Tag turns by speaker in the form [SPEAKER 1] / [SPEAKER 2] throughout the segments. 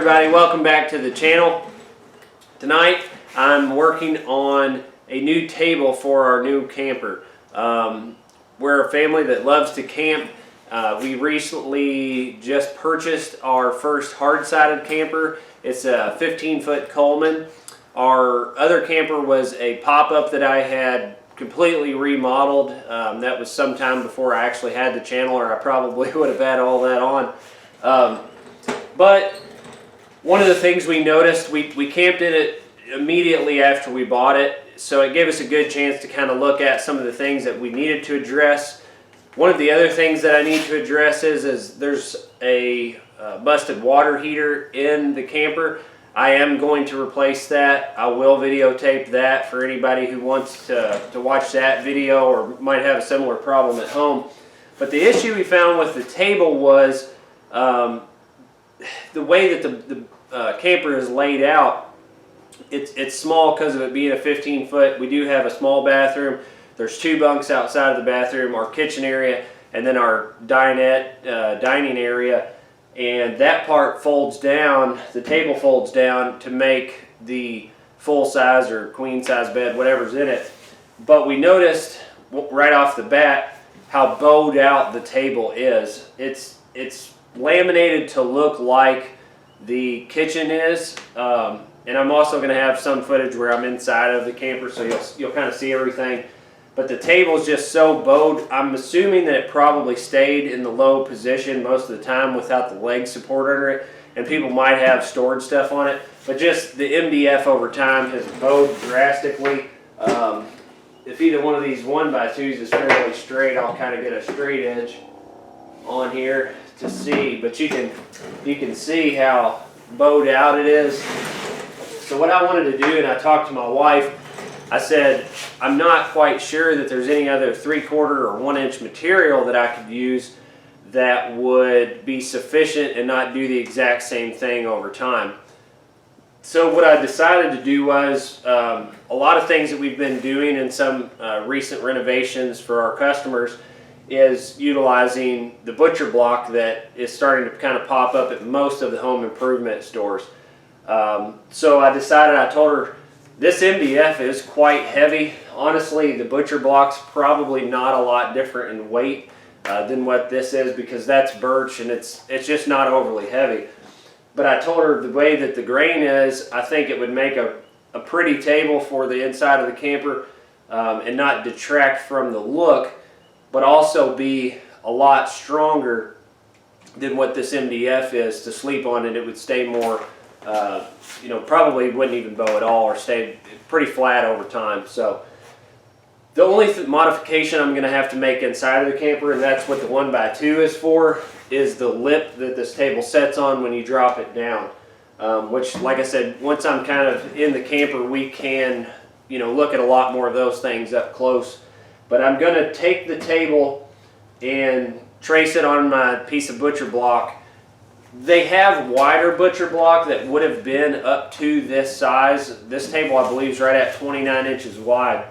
[SPEAKER 1] Everybody, welcome back to the channel. Tonight I'm working on a new table for our new camper. We're a family that loves to camp. We recently just purchased our first hard-sided camper. It's a 15-foot Coleman. Our other camper was a pop-up that I had completely remodeled. That was sometime before I actually had the channel, or I probably would have had all that on. But one of the things we noticed, we camped in it immediately after we bought it, so it gave us a good chance to kind of look at some of the things that we needed to address. One of the other things that I need to address is there's a busted water heater in the camper. I am going to replace that. I will videotape that for anybody who wants to watch that video or might have a similar problem at home. But the issue we found with the table was the way that the camper is laid out. It's small because of it being a 15-foot. We do have a small bathroom. There's 2 bunks outside of the bathroom, our kitchen area, and then our dining area. And that part folds down, the table folds down to make the full-size or queen-size bed, whatever's in it. But we noticed right off the bat how bowed out the table is. It's laminated to look like the kitchen is, and I'm also going to have some footage where I'm inside of the camper, so you'll kind of see everything. But the table is just so bowed. I'm assuming that it probably stayed in the low position most of the time without the leg support under it, and people might have stored stuff on it. But just the MDF over time has bowed drastically. If either one of these 1x2s is fairly straight, I'll kind of get a straight edge on here to see. But you can see how bowed out it is. So what I wanted to do, and I talked to my wife, I said, I'm not quite sure that there's any other 3/4 or 1-inch material that I could use that would be sufficient and not do the exact same thing over time. So what I decided to do was a lot of things that we've been doing in some recent renovations for our customers is utilizing the butcher block that is starting to kind of pop up at most of the home improvement stores. So I decided, I told her, this MDF is quite heavy. Honestly, the butcher block's probably not a lot different in weight than what this is, because that's birch and it's just not overly heavy. But I told her the way that the grain is, I think it would make a pretty table for the inside of the camper and not detract from the look, but also be a lot stronger than what this MDF is to sleep on, and it would stay more probably wouldn't even bow at all or stay pretty flat over time. So the only modification I'm going to have to make inside of the camper, and that's what the 1x2 is for, is the lip that this table sets on when you drop it down. Which, like I said, once I'm kind of in the camper, we can look at a lot more of those things up close. But I'm going to take the table and trace it on my piece of butcher block. They have wider butcher block that would have been up to this size. This table, I believe, is right at 29 inches wide.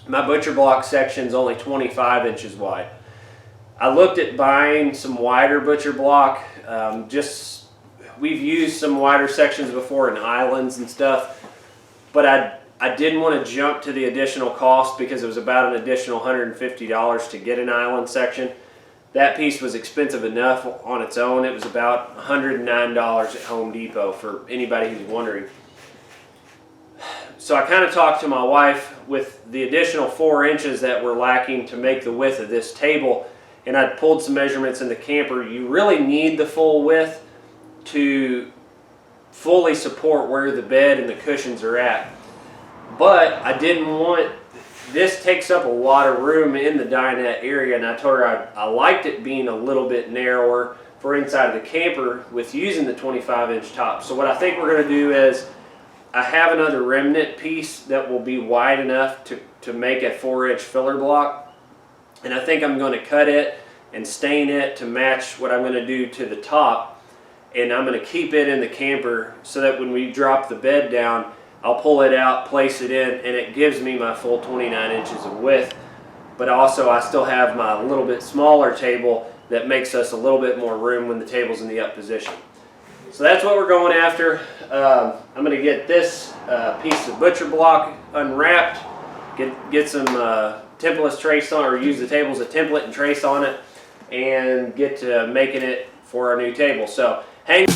[SPEAKER 1] My butcher block section is only 25 inches wide. I looked at buying some wider butcher block. We've used some wider sections before in islands and stuff, but I didn't want to jump to the additional cost because it was about an additional $150 to get an island section. That piece was expensive enough on its own. It was about $109 at Home Depot, for anybody who's wondering. So I kind of talked to my wife with the additional 4 inches that were lacking to make the width of this table, and I pulled some measurements in the camper. You really need the full width to fully support where the bed and the cushions are at. But I didn't want, this takes up a lot of room in the dinette area, and I told her I liked it being a little bit narrower for inside of the camper with using the 25-inch top. So what I think we're going to do is, I have another remnant piece that will be wide enough to make a 4-inch filler block, and I think I'm going to cut it and stain it to match what I'm going to do to the top, and I'm going to keep it in the camper so that when we drop the bed down, I'll pull it out, place it in, and it gives me my full 29 inches of width. But also I still have my little bit smaller table that makes us a little bit more room when the table's in the up position. So that's what we're going after. I'm going to get this piece of butcher block unwrapped, get some templates traced on, or use the table as a template and trace on it, and get to making it for our new table. So hang.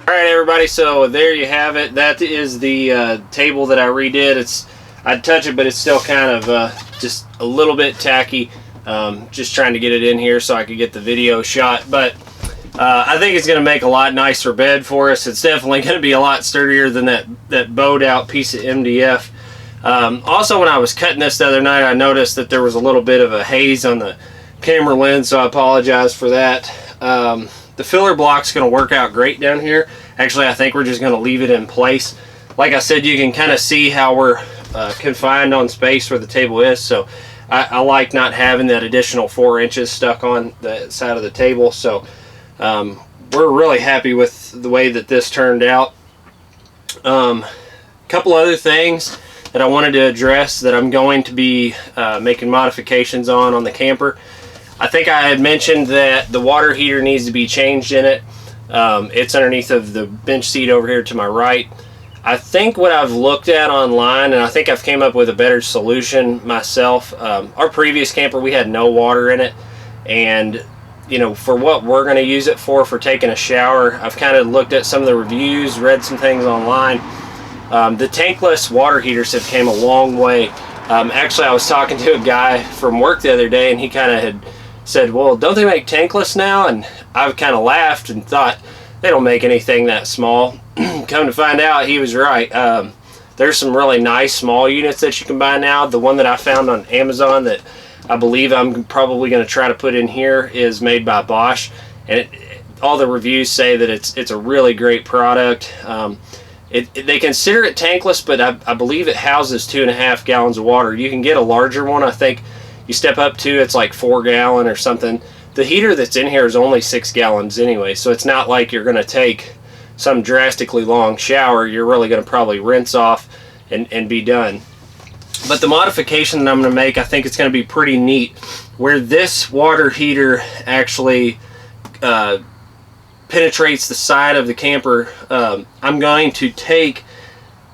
[SPEAKER 1] Alright everybody, so there you have it. That is the table that I redid. I'd touch it, but it's still kind of just a little bit tacky. Just trying to get it in here so I could get the video shot. But I think it's going to make a lot nicer bed for us. It's definitely going to be a lot sturdier than that bowed out piece of MDF. Also, when I was cutting this the other night, I noticed that there was a little bit of a haze on the camera lens, so I apologize for that. The filler block's going to work out great down here. Actually, I think we're just going to leave it in place. Like I said, you can kind of see how we're confined on space where the table is, so I like not having that additional 4 inches stuck on the side of the table. So we're really happy with the way that this turned out. Couple other things that I wanted to address that I'm going to be making modifications on the camper. I think I had mentioned that the water heater needs to be changed in it. It's underneath of the bench seat over here to my right. I think what I've looked at online, and I think I've came up with a better solution myself. Our previous camper, we had no water in it, and you know, for what we're going to use it for taking a shower, I've kind of looked at some of the reviews, read some things online. The tankless water heaters have came a long way. Actually, I was talking to a guy from work the other day, and he kind of had said, well, don't they make tankless now? And I kind of laughed and thought, they don't make anything that small. Come to find out, he was right. There's some really nice small units that you can buy now. The one that I found on Amazon that I believe I'm probably going to try to put in here is made by Bosch, and all the reviews say that it's a really great product. They consider it tankless, but I believe it houses 2.5 gallons of water. You can get a larger one. I think you step up to, it's like 4 gallon or something. The heater that's in here is only 6 gallons anyway, so it's not like you're going to take some drastically long shower. You're really going to probably rinse off and be done. But the modification that I'm going to make, I think it's going to be pretty neat. Where this water heater actually penetrates the side of the camper, I'm going to take,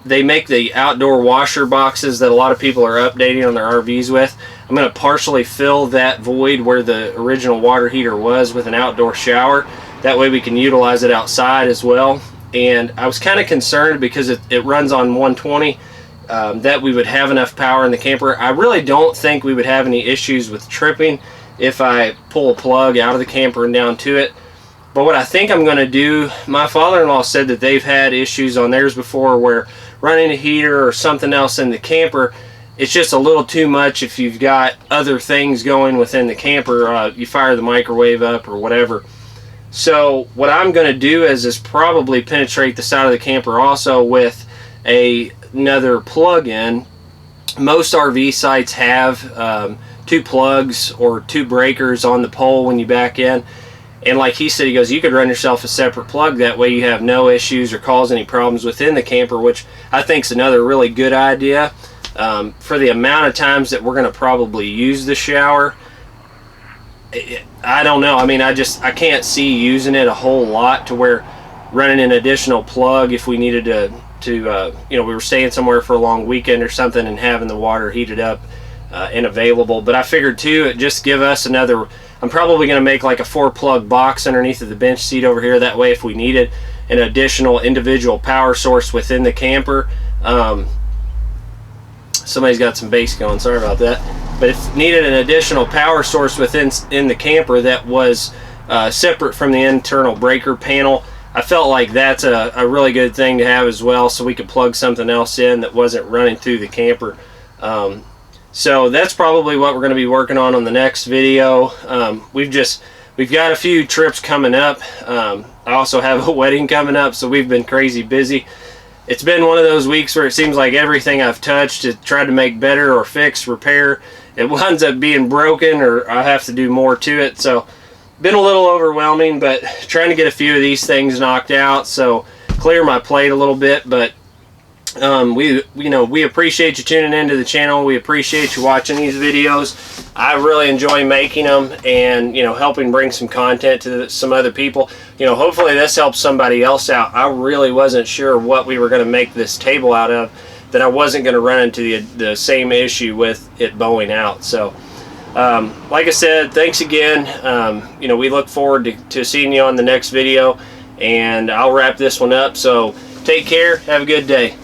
[SPEAKER 1] they make the outdoor washer boxes that a lot of people are updating on their RVs with. I'm going to partially fill that void where the original water heater was with an outdoor shower. That way we can utilize it outside as well. And I was kind of concerned because it runs on 120 that we would have enough power in the camper. I really don't think we would have any issues with tripping if I pull a plug out of the camper and down to it. But what I think I'm going to do, my father-in-law said that they've had issues on theirs before where running a heater or something else in the camper, it's just a little too much if you've got other things going within the camper. You fire the microwave up or whatever. So what I'm going to do is probably penetrate the side of the camper also with another plug-in. Most RV sites have 2 plugs or 2 breakers on the pole when you back in. And like he said, he goes, you could run yourself a separate plug. That way you have no issues or cause any problems within the camper, which I think is another really good idea. For the amount of times that we're going to probably use the shower, I don't know. I mean, I can't see using it a whole lot to where running an additional plug if we needed to you know, we were staying somewhere for a long weekend or something and having the water heated up and available. But I figured too, it just give us another, I'm probably going to make like a 4-plug box underneath of the bench seat over here. That way if we needed an additional individual power source within the camper, somebody's got some bass going, sorry about that. But if needed an additional power source in the camper that was separate from the internal breaker panel, I felt like that's a really good thing to have as well, so we could plug something else in that wasn't running through the camper. So that's probably what we're going to be working on the next video. We've got a few trips coming up. I also have a wedding coming up, so we've been crazy busy. It's been one of those weeks where it seems like everything I've touched to try to make better or fix, repair, it winds up being broken or I have to do more to it. So been a little overwhelming, but trying to get a few of these things knocked out, so clear my plate a little bit. But we appreciate you tuning into the channel. We appreciate you watching these videos. I really enjoy making them and helping bring some content to some other people. Hopefully this helps somebody else out. I really wasn't sure what we were going to make this table out of, that I wasn't going to run into the same issue with it bowing out. So like I said, thanks again. We look forward to seeing you on the next video, and I'll wrap this one up. So take care, have a good day.